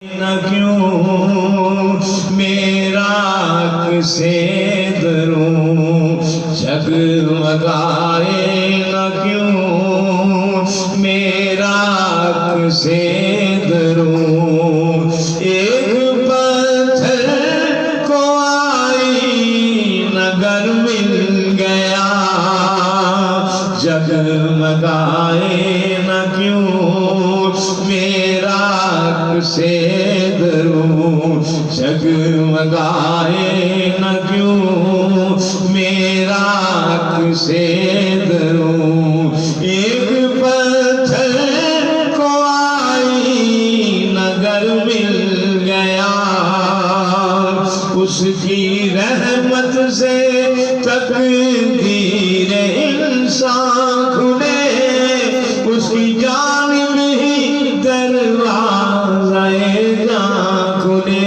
نہ کیوں میرا کسے دروں جگمگائے نہ کیوں میرا کسے دروں ایک پتھر کو آئی نگر مل گیا جگمگائے نہ کیوں میرا کسے دروں جگمگائے نہ کیوں میرا کسے دروں ایک پتھر کو آئی نگر مل گیا اس کی رحمت سے تقدیر انسان کھلے اس کی جانب ہی دروازہ جاں کھلے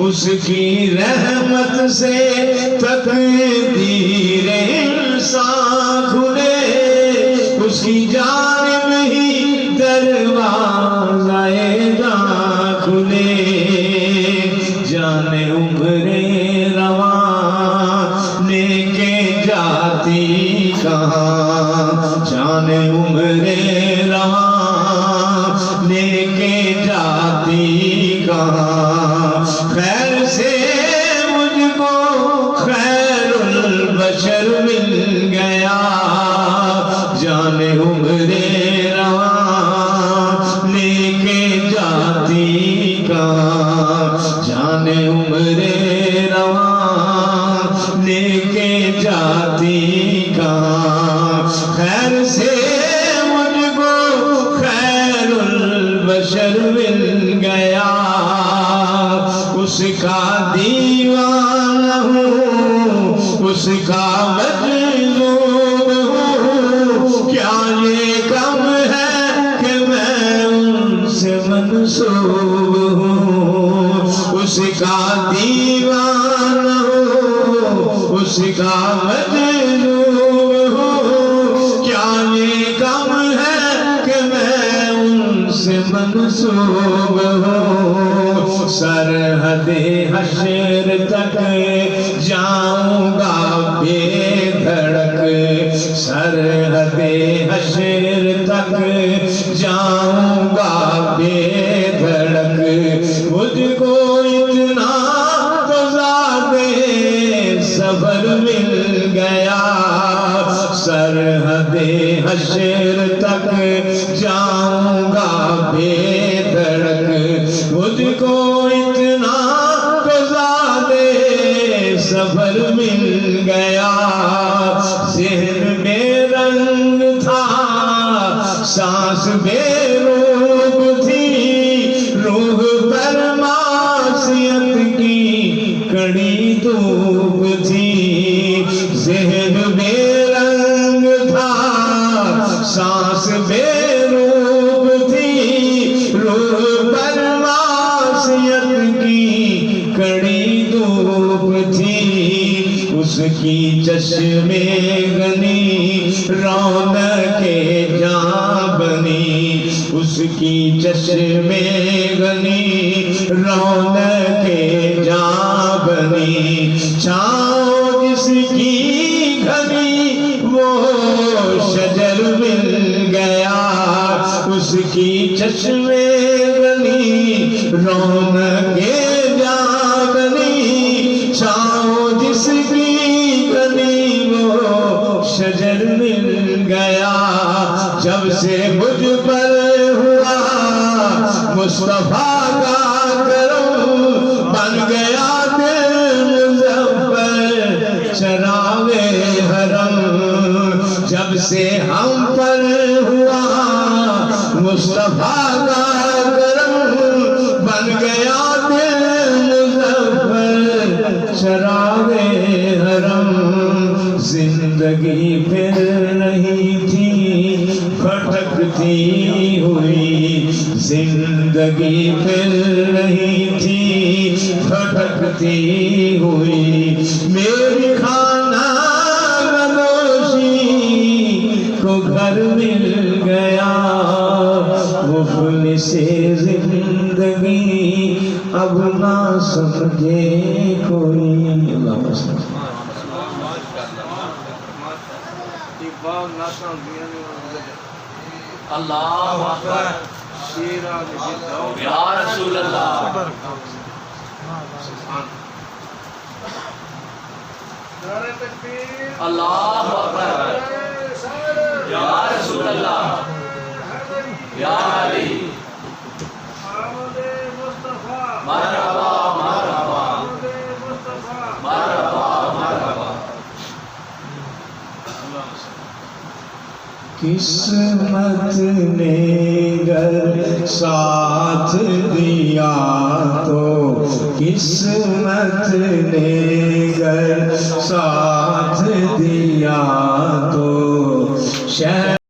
اس کی رحمت سے تقدیر انسان کھلے اس کی جانب ہی دروازہ جاں کھلے جانے عمر رواں لے کے جاتی کہاں جانے عمر رواں لے کے جاتی کہاں خیر سے مجھ کو خیر البشر مل گیا جانے عمر رواں لے کے جاتی کہاں جانے عمر رواں لے کے جاتی کہاں خیر سے مجھ کو خیر البشر مل گیا اس کا دیوانہ ہوں اس کا مجذوب ہوں کیا یہ کم ہے کہ میں ان سے منسوب ہوں اس کا دیوانہ ہوں اس کا مجذوب ہوں کیا یہ کم ہے کہ میں ان سے منسوب ہوں سرحد حشر تک جاؤں گا بے دھڑک سرحد حشر تک جاؤں گا بے دھڑک مجھ کو اتنا تو زیادہ صبر مل گیا سرحد حشر تک جاؤں گا بے دھڑک مجھ کو اتنا تو زیادہ صبر مل گیا ذہن میں رنگ تھا سانس بے روح تھی روح پر معصیت کی کڑی دھوپ تھی ذہن میں رنگ تھا سانس بے روح تھی روح پر معصیت کی کڑی دھوپ تھی اس کی چشمے گنی رونق جاں بنی اس کی چشمے گنی رونق جاں بنی چھاؤں جس کی گھنی وہ شجر مل گیا اس کی چشمے گنی رونق جاں بنی چھاؤں جس کی گنی وہ شجر مل گیا جب سے مجھ پر ہوا مصطفیٰ کا کرم بن گیا دل مظفر چراغے حرم جب سے ہم پر ہوا مصطفیٰ کا کرم بن گیا دل مظفر چراغے حرم زندگی پھر رہی تھی بھٹکتی ہوئی زندگی پھر رہی تھی بھٹکتی ہوئی میری کھانا نوشی کو گھر مل گیا مفلس زندگی اب نہ سمجھے کوئی اللہ مسلم اللہ اکبر یا رسول اللہ اللہ اکبر یا رسول اللہ یا علی مرحبا مرحبا مرحبا مرحبا قسمت نے گر ساتھ دیا تو قسمت نے گر ساتھ دیا تو